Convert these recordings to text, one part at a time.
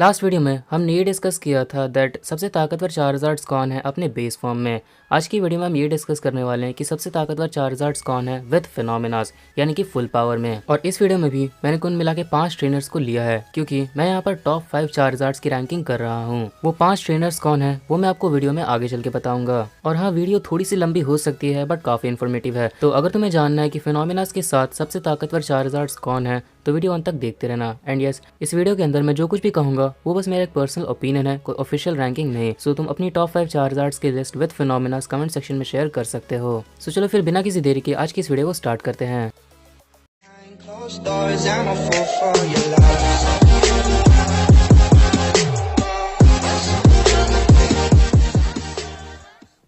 Last video में हमने ये डिस्कस किया था दैट सबसे ताकतवर चार्जर्स कौन है अपने बेस फॉर्म में। आज की वीडियो में हम ये डिस्कस करने वाले हैं कि सबसे ताकतवर चार्जर्स कौन है विद फिनोमेनास यानी कि फुल पावर में। और इस वीडियो में भी मैंने कुल मिला के 5 ट्रेनर्स को लिया है क्योंकि मैं यहाँ पर टॉप 5 चार्जर्स की रैंकिंग कर रहा हूँ। वो 5 ट्रेनर्स कौन है वो मैं आपको वीडियो में आगे चल के बताऊंगा। और हाँ, वीडियो थोड़ी सी लंबी हो सकती है बट काफी इन्फॉर्मेटिव है। तो अगर तुम्हें जानना है कि फिनोमेनास के साथ सबसे ताकतवर चार्जर्स कौन है तो वीडियो अंत तक देखते रहना। एंड यस, इस वीडियो के अंदर मैं जो कुछ भी कहूंगा वो बस मेरा एक पर्सनल ओपिनियन है, कोई ऑफिशियल रैंकिंग नहीं। सो तुम अपनी टॉप 5 चार्जर्स की लिस्ट विद फिनोमेनास कमेंट सेक्शन में शेयर कर सकते हो। सो चलो फिर बिना किसी देरी के आज की इस वीडियो को स्टार्ट करते हैं।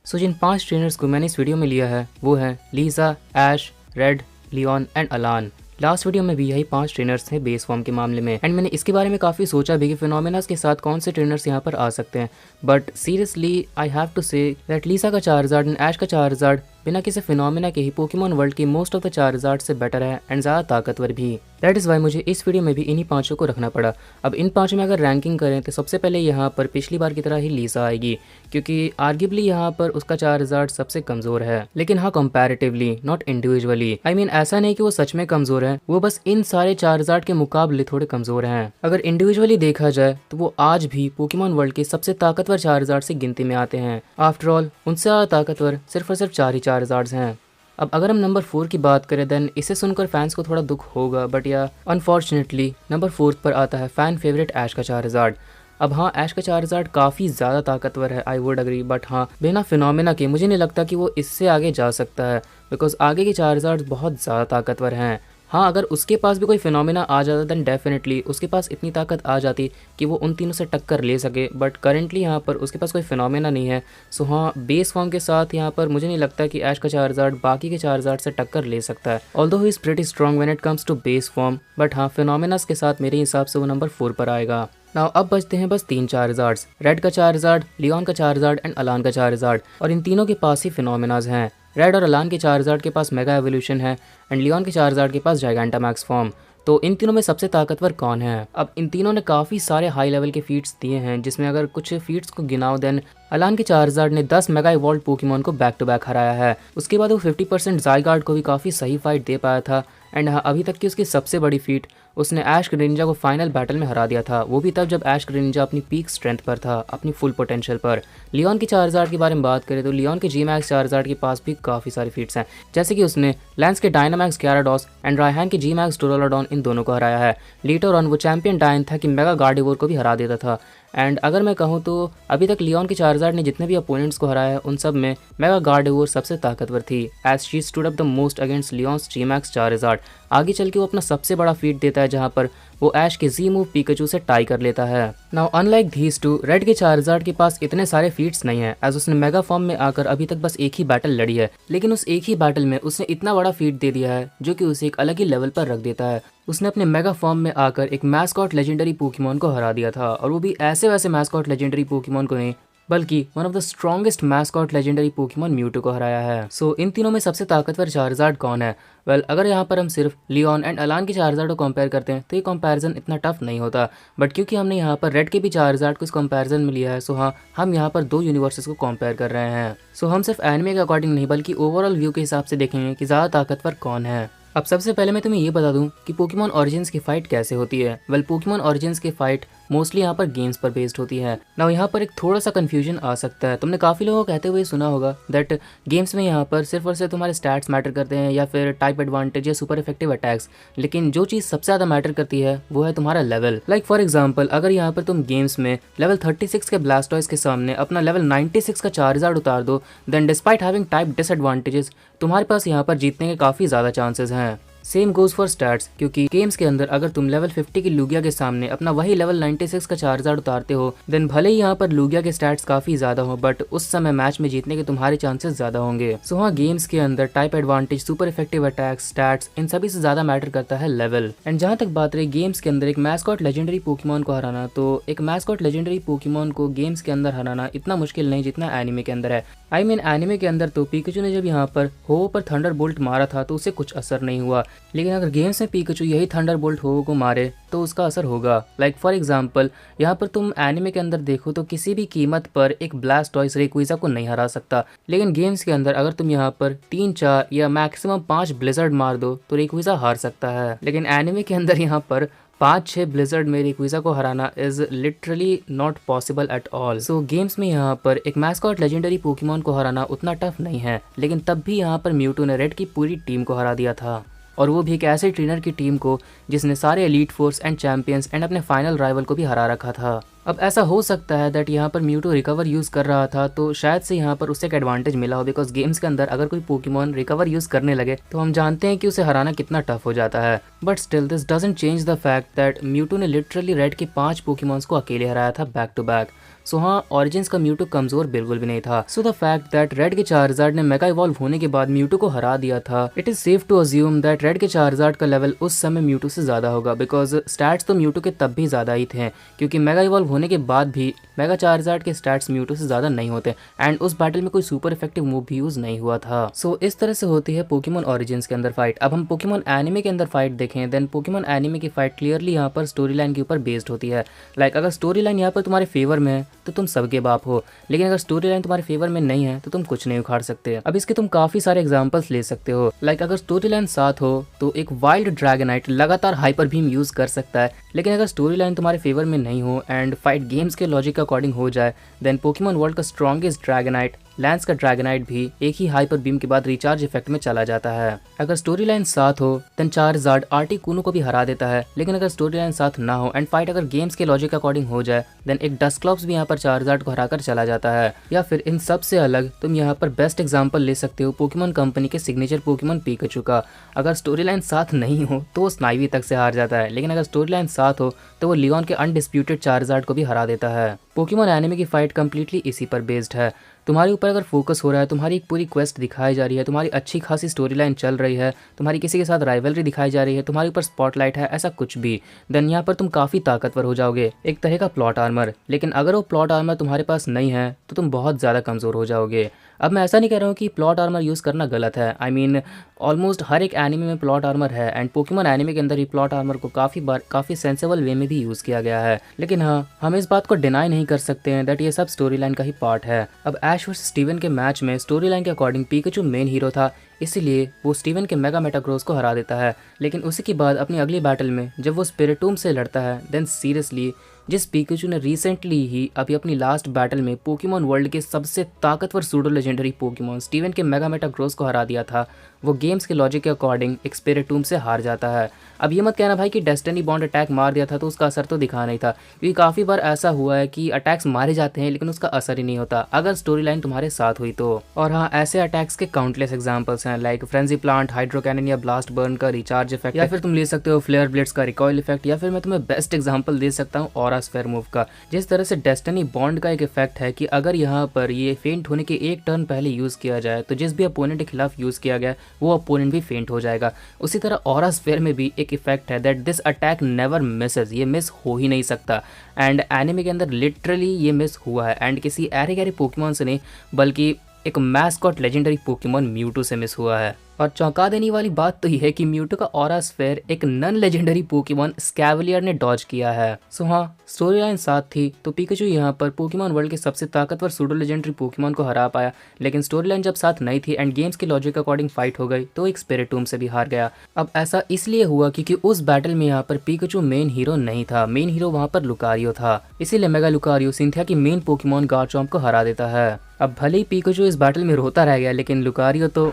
सो जिन 5 ट्रेनर्स को मैंने इस वीडियो में लिया है वो है Lisia, Ash, Red, Leon and Alain. Last video में भी यही 5 ट्रेनर्स थे बेस फॉर्म के मामले में। एंड मैंने इसके बारे में काफ़ी सोचा भी कि फिनोमेनास के साथ कौन से ट्रेनर्स यहाँ पर आ सकते हैं। But seriously I have to say that Liza का चार्जार्ड एंड ऐश का चार्जार्ड बिना किसी फिनोमेना के ही पोकेमॉन वर्ल्ड की मोस्ट ऑफ द चार्जार्ड से बेटर है एंड ज़्यादा ताकतवर भी। दैट इज़ वाई मुझे इस वीडियो में भी इन्हीं 5 को रखना पड़ा। अब इन 5 में अगर रैंकिंग करें तो सबसे पहले यहाँ पर पिछली बार की तरह ही लीसा आएगी क्योंकि आर्ग्यूबली यहाँ पर उसका चार्जार्ड सबसे कमज़ोर है। लेकिन हाँ, comparatively not individually. I mean ऐसा नहीं कि वो सच में कमज़ोर है, वो बस इन सारे चार्जार्ड के मुकाबले थोड़े कमज़ोर हैं। अगर इंडिविजुअली देखा जाए तो वो आज भी पोकेमॉन वर्ल्ड के सबसे ताकतवर चार्जार्ड से गिनती में आते हैं। आफ्टर ऑल उनसे ज़्यादा ताकतवर सिर्फ और सिर्फ 4 ही चार्जार्ड्स हैं। अब अगर हम नंबर 4 की बात करें देन इसे सुनकर फैंस को थोड़ा दुख होगा, बट या अनफॉर्चुनेटली नंबर 4 पर आता है फैन फेवरेट ऐश का चार्जार्ड। अब हाँ, ऐश का चार्जार्ड काफ़ी ज़्यादा ताकतवर है, आई वुड अग्री, बट हाँ बिना फिनोमेना के मुझे नहीं लगता कि वो इससे आगे जा सकता है बिकॉज आगे के चार्जार्ड बहुत ज़्यादा ताकतवर हैं। हाँ, अगर उसके पास भी कोई फिनोमेना आ जाता देन डेफिनेटली उसके पास इतनी ताकत आ जाती कि वो उन तीनों से टक्कर ले सके, बट करेंटली यहाँ पर उसके पास कोई फिनोमेना नहीं है। सो हाँ, बेस फॉर्म के साथ यहाँ पर मुझे नहीं लगता कि ऐश का चार्जार्ड बाकी के चार्जार्ड से टक्कर ले सकता है। Although he is pretty strong when it comes to base form, but हाँ फिनोमेनास के साथ मेरे हिसाब से वो नंबर 4 पर आएगा। नाउ अब बचते हैं बस 3 चार्जार्ड्स, रेड का चार्जार्ड, लियोन का चार्जार्ड एंड अलान का चार्जार्ड। और इन तीनों के पास ही फिनोमेनाज हैं। रेड और अलान के चार्जार्ड के पास मेगा एवोल्यूशन है एंड लियोन के चार्जार्ड के पास जाइगेंटामैक्स फॉर्म। तो इन तीनों में सबसे ताकतवर कौन है? अब इन तीनों ने काफ़ी सारे हाई लेवल के फीट्स दिए हैं जिसमें अगर कुछ फीट्स को गिनाओ देन अलान के चार्जार्ड ने 10 मेगा इवॉल्व पोकेमॉन को बैक टू बैक हराया है। उसके बाद वो 50% ज़ाइगार्ड को भी काफ़ी सही फाइट दे पाया था। एंड हाँ, अभी तक की उसकी सबसे बड़ी फीट उसने ऐश ग्रेनिंजा को फाइनल बैटल में हरा दिया था, वो भी तब जब ऐश ग्रेनिंजा अपनी पीक स्ट्रेंथ पर था, अपनी फुल पोटेंशियल पर। लियोन की चार्जार्ड के बारे में बात करें तो लियोन के जी मैक्स चार्जार्ड के पास भी काफ़ी सारी फीट्स हैं, जैसे कि उसने लैंस के डायनामैक्स ग्याराडॉस एंड रायहान के जी मैक्स डोरोलॉडॉन इन दोनों को हराया है। लेटर ऑन वो चैंपियन डायन था कि मेगा गार्डिवोर को भी हरा देता था। एंड अगर मैं कहूँ तो अभी तक लियोन के चार्जार्ड ने जितने भी अपोनेंट्स को हराया है उन सब में मेगा गार्डिवोर सबसे ताकतवर थी as she stood up the most against Leon's G max Charizard. आगे चल के वो अपना सबसे बड़ा फीट देता है जहाँ पर वो ऐश के जी मूव पिकाचू से टाई कर लेता है। नाउ अनलाइक धीस टू, रेड के चार्जार्ड के पास इतने सारे फीट्स नहीं है एज उसने मेगा फॉर्म में आकर अभी तक बस एक ही बैटल लड़ी है, लेकिन उस एक ही बैटल में उसने इतना बड़ा फीट दे दिया है जो कि उसे एक अलग ही लेवल पर रख देता है। उसने अपने मेगा फॉर्म में आकर एक मैस्कॉट लेजेंडरी पोकेमॉन को हरा दिया था, और वो भी ऐसे वैसे मैस्कॉट लेजेंडरी पोकेमॉन को नहीं बल्कि one of the strongest mascot legendary Pokemon Mewtwo को हराया है। सो इन तीनों में सबसे ताकतवर चार्जार्ड कौन है? वेल, अगर यहाँ पर हम सिर्फ लियोन एंड अलान के चार्जार्ड को कंपेयर करते हैं तो ये कंपैरिजन इतना टफ नहीं होता, बट क्योंकि हमने यहाँ पर रेड के भी चार्जार्ड को इस कंपैरिजन में लिया है सो हाँ, हम यहाँ पर 2 यूनिवर्सेस को कंपेयर कर रहे हैं। सो हम सिर्फ एनिमे के अकॉर्डिंग नहीं बल्कि ओवरऑल व्यू के हिसाब से देखेंगे कि ज़्यादा ताकतवर कौन है। अब सबसे पहले मैं तुम्हें ये बता दूं कि पोकेमॉन ओरिजिन्स की फाइट कैसे होती है। वेल, पोकेमॉन ओरिजिन्स की फाइट मोस्टली यहाँ पर गेम्स पर बेस्ड होती है। नाउ यहाँ पर एक थोड़ा सा कंफ्यूजन आ सकता है। तुमने काफ़ी लोगों को कहते हुए सुना होगा दैट गेम्स में यहाँ पर सिर्फ और सिर्फ तुम्हारे स्टैट्स मैटर करते हैं या फिर टाइप एडवांटेज या सुपर इफेक्टिव अटैक्स, लेकिन जो चीज़ सबसे ज़्यादा मैटर करती है वो है तुम्हारा लेवल। लाइक फॉर एग्जाम्पल, अगर यहाँ पर तुम गेम्स में लेवल 36 के ब्लास्टॉयज के सामने अपना लेवल 96 का चार्जार्ड उतार दो then despite having type disadvantages तुम्हारे पास यहाँ पर जीतने के काफ़ी ज़्यादा चांसेस हैं। सेम गोज फॉर स्टैट्स, क्योंकि गेम्स के अंदर अगर तुम लेवल 50 की लुगिया के सामने अपना वही लेवल 96 का चार्जार्ड उतारते हो देन भले ही यहाँ पर लुगिया के स्टैट्स काफी ज्यादा हो बट उस समय मैच में जीतने के तुम्हारे चांसेस ज्यादा होंगे। सो हाँ, गेम्स के अंदर type advantage, super effective attacks, stats, इन सभी से ज्यादा मैटर करता है लेवल। एंड जहाँ तक बात रही गेम्स के अंदर एक मैस्कॉट लेजेंडरी पोकेमॉन को हराना, तो एक मैस्कॉट लेजेंडरी पोकेमॉन को गेम्स के अंदर हराना इतना मुश्किल नहीं जितना एनिमे के अंदर है। आई मीन एनिमे के अंदर तो पिकाचू ने जब यहाँ पर हो पर थंडर बोल्ट मारा था तो उसे कुछ असर नहीं हुआ, लेकिन अगर गेम्स में पिकाचू यही थंडरबोल्ट हो को मारे तो उसका असर होगा। लाइक फॉर एग्जांपल यहाँ पर तुम एनिमे के अंदर देखो तो किसी भी कीमत पर एक ब्लास्टॉइस रेक्विज़ा को नहीं हरा सकता, लेकिन गेम्स के अंदर अगर तुम यहाँ पर 3-4 या मैक्सिमम 5 ब्लिजर्ड मार दो तो रेक्विज़ा हार सकता है। लेकिन एनिमे के अंदर यहाँ पर 5-6 ब्लिजर्ड में रेक्विज़ा को हराना is literally not possible at all. So games में यहाँ पर एक मैस्कॉट लेजेंडरी पोकेमॉन को हराना उतना टफ नहीं है, लेकिन तब भी यहाँ पर म्यूटू ने रेड की पूरी टीम को हरा दिया था, और वो भी एक ऐसे ट्रेनर की टीम को जिसने सारे elite force and champions and अपने फाइनल राइवल को भी हरा रखा था। अब ऐसा हो सकता है दैट यहाँ पर म्यूटू रिकवर यूज़ कर रहा था, तो शायद से यहाँ पर उसे एक एडवांटेज मिला हो, बिकॉज गेम्स के अंदर अगर कोई पोकेमॉन रिकवर यूज़ करने लगे तो हम जानते हैं कि उसे हराना कितना टफ हो जाता है। But still this doesn't change the fact that Mewtwo ने लिटरली रेड के 5 पोकेमॉन्स को अकेले हराया था बैक टू बैक। सो हाँ, ऑरिजिन्स का म्यूटू कमजोर बिल्कुल भी नहीं था। So the fact that Red के चार्जार्ड ने मेगा इवॉल्व होने के बाद म्यूटू को हरा दिया था, it is safe to assume that Red के चार्जार्ड का लेवल उस समय म्यूटू से ज्यादा होगा, बिकॉज स्टैट्स तो म्यूटू के तब भी ज्यादा ही थे, क्योंकि मेगा इवॉल्व होने के बाद भी मेगा चार्जार्ड के स्टैट्स म्यूटू से ज्यादा नहीं होते, एंड उस बैटल में कोई सुपर इफेक्टिव मूव भी यूज नहीं हुआ था। सो इस तरह से होती है पोकेमॉन ऑरिजिन्स के अंदर फाइट। अब हम पोकेमॉन एनिमे के अंदर फाइट देखें, देन पोकेमॉन एनिमे की फाइट क्लियरली यहाँ पर स्टोरी लाइन के ऊपर बेस्ड होती है। लाइक अगर स्टोरी लाइन यहाँ पर तुम्हारे फेवर में है तो तुम सबके बाप हो, लेकिन अगर स्टोरी लाइन तुम्हारे फेवर में नहीं है तो तुम कुछ नहीं उखाड़ सकते। अब इसके तुम काफी सारे एग्जांपल्स ले सकते हो। लाइक अगर स्टोरी लाइन साथ हो तो एक वाइल्ड ड्रैगनाइट लगातार हाइपर बीम यूज कर सकता है, लेकिन अगर स्टोरी लाइन तुम्हारे फेवर में नहीं हो एंड फाइट गेम्स के लॉजिक के अकॉर्डिंग हो जाए, देन पोकेमॉन वर्ल्ड का स्ट्रॉन्गेस्ट ड्रैगनाइट लैंस का ड्रैगनाइट भी एक ही हाइपर बीम के बाद रिचार्ज इफेक्ट में चला जाता है। अगर स्टोरी लाइन साथ हो देन चार्जार्ड आर्टिकुनो को भी हरा देता है, लेकिन अगर स्टोरी लाइन साथ ना हो एंड फाइट अगर गेम्स के लॉजिक अकॉर्डिंग हो जाए, देन एक डस्क्लॉप्स भी यहाँ पर चार्जार्ड को हराकर चला जाता है। या फिर इन सब से अलग तुम यहाँ पर बेस्ट एग्जांपल ले सकते हो पोकेमॉन कंपनी के सिग्नेचर पोकेमॉन पिकाचू का। अगर स्टोरी लाइन साथ नहीं हो तो वो स्नाइवी तक से हार जाता है, लेकिन अगर स्टोरी लाइन साथ हो तो वो लियोन के अनडिस्प्यूटेड चार्जार्ड को भी हरा देता है। पोकेमॉन एनिमे की फाइट कंप्लीटली इसी पर बेस्ड है। तुम्हारे ऊपर अगर फोकस हो रहा है, तुम्हारी एक पूरी क्वेस्ट दिखाई जा रही है, तुम्हारी अच्छी खासी स्टोरी लाइन चल रही है, तुम्हारी किसी के साथ राइवलरी दिखाई जा रही है, तुम्हारे ऊपर स्पॉटलाइट है, ऐसा कुछ भी, देन यहाँ पर तुम काफ़ी ताकतवर हो जाओगे, एक तरह का प्लॉट आर्मर। लेकिन अगर वो प्लॉट आर्मर तुम्हारे पास नहीं है तो तुम बहुत ज़्यादा कमज़ोर हो जाओगे। अब मैं ऐसा नहीं कह रहा हूँ कि प्लॉट आर्मर यूज़ करना गलत है, आई मीन ऑलमोस्ट हर एक एनिमे में प्लॉट आर्मर है, एंड पोकेमॉन एनिमे के अंदर ही प्लॉट आर्मर को काफ़ी बार काफ़ी सेंसेबल वे में भी यूज़ किया गया है। लेकिन हाँ, हम इस बात को डिनाई नहीं कर सकते हैं दैट ये सब स्टोरी लाइन का ही पार्ट है। अब ऐश वर्सेस स्टीवन के मैच में स्टोरी लाइन के अकॉर्डिंग पिकाचू मेन हीरो था, इसीलिए वो स्टीवन के मेगा मेटाग्रोस को हरा देता है। लेकिन उसी के बाद अपनी अगली बैटल में जब वो स्पिरिटूम से लड़ता है, देन सीरियसली जिस पिकाचू ने रिसेंटली ही अभी अपनी लास्ट बैटल में पोकेमॉन वर्ल्ड के सबसे ताकतवर सूडो लेजेंडरी पोकेमॉन स्टीवन के मेगा मेटाग्रोस को हरा दिया था, वो गेम्स के लॉजिक के अकॉर्डिंग एक स्पिरिटूम से हार जाता है। अब ये मत कहना भाई कि डेस्टिनी बॉन्ड अटैक मार दिया था तो उसका असर तो दिखा नहीं था, क्योंकि काफ़ी बार ऐसा हुआ है कि अटैक्स मारे जाते हैं लेकिन उसका असर ही नहीं होता अगर स्टोरी लाइन तुम्हारे साथ हुई तो। और हाँ, ऐसे अटैक्स के काउंटलेस एग्जांपल्स हैं, like frenzy plant, hydro cannon या ब्लास्ट बर्न का रिचार्ज इफेक्ट, या फिर तुम ले सकते हो फ्लेयर ब्लेड्स का रिकॉइल इफेक्ट, या फिर मैं तुम्हें बेस्ट एग्जाम्पल दे सकता हूँ ऑरा स्फेयर मूव का। जिस तरह से डेस्टिनी बॉन्ड का एक इफेक्ट है कि अगर यहाँ पर ये फेंट होने के एक टर्न पहले यूज किया जाए तो जिस भी अपोनेंट के खिलाफ यूज किया गया वो अपोनेंट भी फेंट हो जाएगा। उसी तरह ऑरा स्फेयर में भी एक इफेक्ट है that this attack never Mrs, ये मिस हो ही नहीं सकता, एंड एनिमे के अंदर लिटरली ये मिस हुआ है, एंड किसी ऐरे गहरे पोकेमॉन से नहीं बल्कि एक मैस्कॉट लेजेंडरी पोकेमॉन म्यूटू से मिस हुआ है। और चौंका देने वाली बात तो यह है कि म्यूटू का ऑरा स्फेयर एक नन लेजेंडरी पोकेमॉन स्कैवलियर ने डॉज किया है। सो हाँ, स्टोरी लाइन साथ थी तो पिकाचू यहाँ पर पोकेमॉन वर्ल्ड के सबसे ताकतवर सूडो लेजेंडरी पोकेमॉन को हरा पाया, लेकिन स्टोरी लाइन जब साथ नहीं थी एंड गेम्स के लॉजिक अकॉर्डिंग फाइट हो गई तो एक स्पिरिटूम से भी हार गया। अब ऐसा इसलिए हुआ क्योंकि उस बैटल में यहाँ पर पिकाचू मेन हीरो नहीं था, मेन हीरो वहाँ पर लुकारियो था, इसीलिए मेगा लुकारियो सिंथिया की मेन पोकेमॉन गार्चॉम्प को हरा देता है। अब भले ही पिकाचू इस बैटल में रोता रह गया, लेकिन लुकारियो तो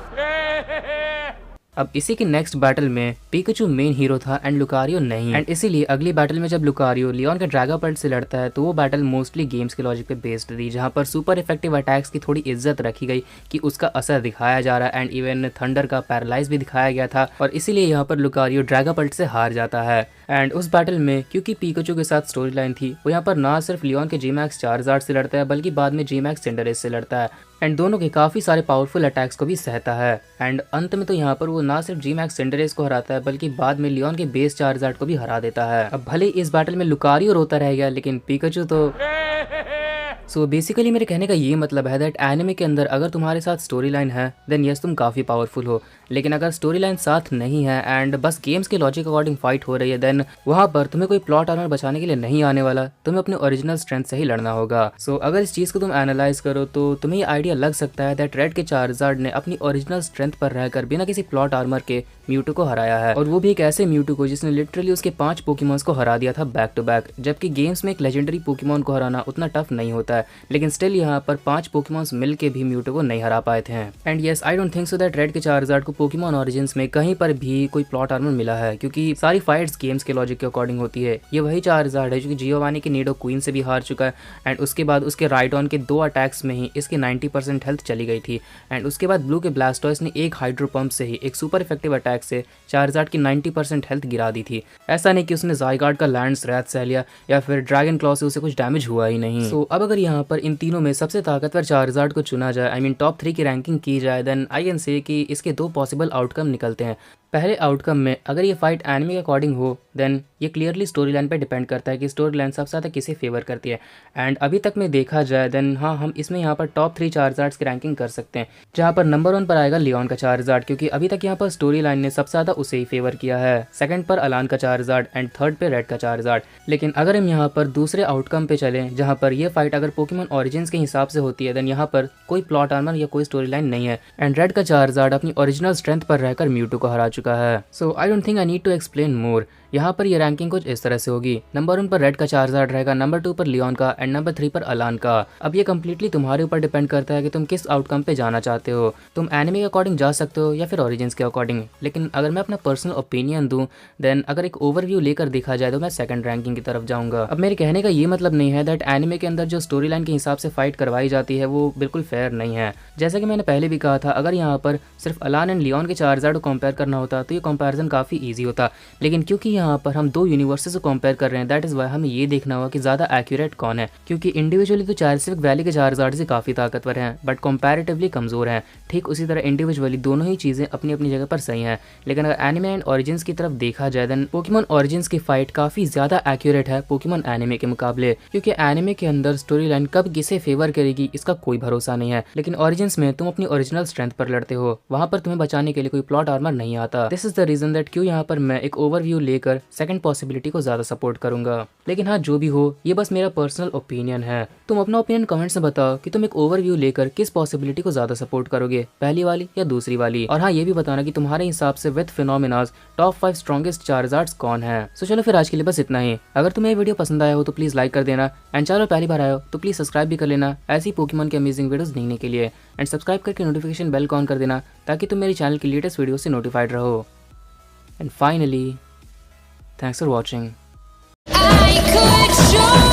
अब इसी के नेक्स्ट बैटल में पिकाचू मेन हीरो था एंड लुकारियो नहीं, एंड इसीलिए अगली बैटल में जब लुकारियो लियोन के ड्रैगोपल्ट से लड़ता है तो वो बैटल मोस्टली गेम्स के लॉजिक पे बेस्ड थी, जहां पर सुपर इफेक्टिव अटैक्स की थोड़ी इज्जत रखी गई कि उसका असर दिखाया जा रहा है, एंड इवन थंडर का पैरालाइज भी दिखाया गया था, और इसीलिए यहाँ पर लुकारियो ड्रैगोपल्ट से हार जाता है। एंड उस बैटल में क्योंकि पिकाचू के साथ स्टोरी लाइन थी, वो यहाँ पर ना सिर्फ लियोन के जीमैक्स चार्जार्ड से लड़ता है बल्कि बाद में जीमैक्स सिंडरेज से लड़ता है, एंड दोनों के काफ़ी सारे पावरफुल अटैक्स को भी सहता है, एंड अंत में तो यहाँ पर वो ना सिर्फ जीमैक्स सिंडरेज को हराता है बल्कि बाद में लियोन के बेस चार्जार्ड को भी हरा देता है। अब भले इस बैटल में लुकारियो रोता रह गया, लेकिन पिकाचू तो सो बेसिकली मेरे कहने का ये मतलब है दैट एनिमे के अंदर अगर तुम्हारे साथ स्टोरी लाइन है देन यस तुम काफ़ी पावरफुल हो, लेकिन अगर स्टोरी लाइन साथ नहीं है एंड बस गेम्स के लॉजिक अकॉर्डिंग फाइट हो रही है देन वहाँ पर तुम्हें कोई प्लॉट आर्मर बचाने के लिए नहीं आने वाला, तुम्हें अपने ओरिजिनल स्ट्रेंथ से ही लड़ना होगा। सो अगर इस चीज़ को तुम एनालाइज करो तो तुम्हें ये आइडिया लग सकता है दैट रेड के चार्जार्ड ने अपनी ओरिजिनल स्ट्रेंथ पर रहकर बिना किसी प्लॉट आर्मर के म्यूटू को हराया है, और वो भी एक ऐसे म्यूटू को जिसने लिटरली उसके 5 पोकेमॉन्स को हरा दिया था बैक टू बैक। जबकि गेम्स में एक लेजेंडरी पोकेमॉन को हराना उतना टफ नहीं होता है, लेकिन स्टिल यहाँ पर 5 पोकेमॉन्स मिलके भी म्यूटू को नहीं हरा पाए थे। And yes I don't think so that Red के चार्जार्ड को पोकेमॉन ओरिजिन्स में कहीं पर भी कोई प्लॉट आर्मर मिला है, क्योंकि सारी फाइट्स गेम्स के लॉजिक के अकॉर्डिंग होती है। ये वही चार्जार्ड है जो कि जियोवानी के नीडो क्वीन से भी हार चुका है, एंड उसके बाद उसके राइडॉन के 2 अटैक्स में ही इसकी 90% हेल्थ चली गई थी, एंड उसके बाद ब्लू के ब्लास्टॉयस ने एक हाइड्रो पंप से ही एक सुपर इफेक्टिव अटैक से चार्जार्ड की 90% हेल्थ गिरा दी थी। ऐसा नहीं कि उसने ज़ाइगार्ड का लैंड्स रैथ सह लिया या फिर ड्रैगन क्लॉ से उसे कुछ डैमेज हुआ ही नहीं। सो अब अगर यहाँ पर इन तीनों में सबसे ताकतवर चार्जार्ड को चुना जाए, आई मीन टॉप 3 की रैंकिंग की जाए, देन आई कैन से कि इसके 2 पॉसिबल आउटकम निकलते हैं। पहले आउटकम में अगर ये फाइट एनिमे के अकॉर्डिंग हो देन ये क्लियरली स्टोरी लाइन पर डिपेंड करता है कि स्टोरी लाइन सबसे ज़्यादा किसे फेवर करती है। एंड अभी तक में देखा जाए देन हाँ, हम इसमें यहाँ पर टॉप 3 चार्जार्ड्स की रैंकिंग कर सकते हैं, जहाँ पर नंबर 1 पर आएगा लियोन का चार्जार्ड, क्योंकि अभी तक यहाँ पर स्टोरी लाइन ने सबसे ज़्यादा उसे ही फेवर किया है। सेकंड पर अलान का चार्जार्ड एंड थर्ड पे रेड का चार्जार्ड। लेकिन अगर हम यहाँ पर दूसरे आउटकम पे चलें, जहाँ पर ये फाइट अगर पोकेमॉन ओरिजिन्स के हिसाब से होती है देन यहाँ पर कोई प्लॉट आर्मर या कोई स्टोरी लाइन नहीं है, एंड रेड का चार्जार्ड अपनी ओरिजिनल स्ट्रेंथ पर रहकर म्यूटू को हरा चुका है। So I don't think I need to explain more. यहाँ पर ये रैंकिंग कुछ इस तरह से होगी, नंबर 1 पर रेड का चार्जार्ड रहेगा, नंबर 2 पर लियोन का एंड नंबर 3 पर अलान का। अब ये कम्प्लीटली तुम्हारे ऊपर डिपेंड करता है कि तुम किस आउटकम पे जाना चाहते हो। तुम एनिमे के अकॉर्डिंग जा सकते हो या फिर ओरिजिन्स के अकॉर्डिंग, लेकिन अगर मैं अपना पर्सनल ओपिनियन दूं देन अगर एक ओवरव्यू लेकर देखा जाए तो मैं सेकंड रैंकिंग की तरफ जाऊंगा। अब मेरे कहने का ये मतलब नहीं है दैट एनिमे के अंदर जो स्टोरी लाइन के हिसाब से फाइट करवाई जाती है वो बिल्कुल फेयर नहीं है। जैसा कि मैंने पहले भी कहा था, अगर यहाँ पर सिर्फ अलान एंड लियोन के चार्जार्ड को कंपेयर करना होता तो ये कंपैरिजन काफ़ी ईजी होता, लेकिन क्योंकि यहाँ पर हम 2 यूनिवर्सेस को कंपेयर कर रहे हैं दैट इज वाई हमें ये देखना होगा कि ज़्यादा एक्यूरेट कौन है, क्योंकि इंडिविजुअली तो चार्सिफिक वैली के चार्जार्ड से काफ़ी ताकतवर हैं बट कंपैरेटिवली कमज़ोर हैं। ठीक उसी तरह इंडिविजुअली दोनों ही चीज़ें अपनी अपनी जगह पर सही हैं, लेकिन अगर एनिमे एंड ओरिजिन्स की तरफ देखा जाए देन पोकेमॉन ओरिजिन्स की फाइट काफ़ी ज़्यादा एक्यूरेट है पोकेमॉन एनिमे के मुकाबले, क्योंकि एनिमे के अंदर स्टोरी लाइन कब किसे फेवर करेगी इसका कोई भरोसा नहीं है, लेकिन ओरिजिन्स में तुम अपनी ओरिजिनल स्ट्रेंथ पर लड़ते हो, वहाँ पर तुम्हें बचाने के लिए कोई प्लॉट आर्मर नहीं आता। This is the reason that क्यों यहाँ पर मैं एक ओवरव्यू लेकर सेकंड पॉसिबिलिटी को ज़्यादा सपोर्ट करूंगा। लेकिन हाँ, जो भी हो ये बस मेरा पर्सनल ओपिनियन है। तुम अपना ओपिनियन कमेंट्स में बताओ कि तुम एक ओवरव्यू लेकर किस पॉसिबिलिटी को ज़्यादा सपोर्ट करोगे, पहली वाली या दूसरी वाली। और हाँ, ये भी बताना कि तुम्हारे हिसाब से विद फिनोमिनास टॉप 5 स्ट्रॉन्गेस्ट चार्जार्ड्स कौन है। सो चलो फिर आज के लिए बस इतना ही। अगर तुम्हें ये वीडियो पसंद आया हो तो प्लीज़ लाइक कर देना, एंड चैनल पहली बार आया हो तो प्लीज़ सब्सक्राइब भी कर लेना ऐसी पोकेमॉन के अमेजिंग वीडियोस देखने के लिए, एंड सब्सक्राइब करके नोटिफिकेशन बेल को ऑन कर देना ताकि तुम मेरे चैनल की लेटेस्ट वीडियो से नोटिफाइड रहो। And finally thanks for watching. I could show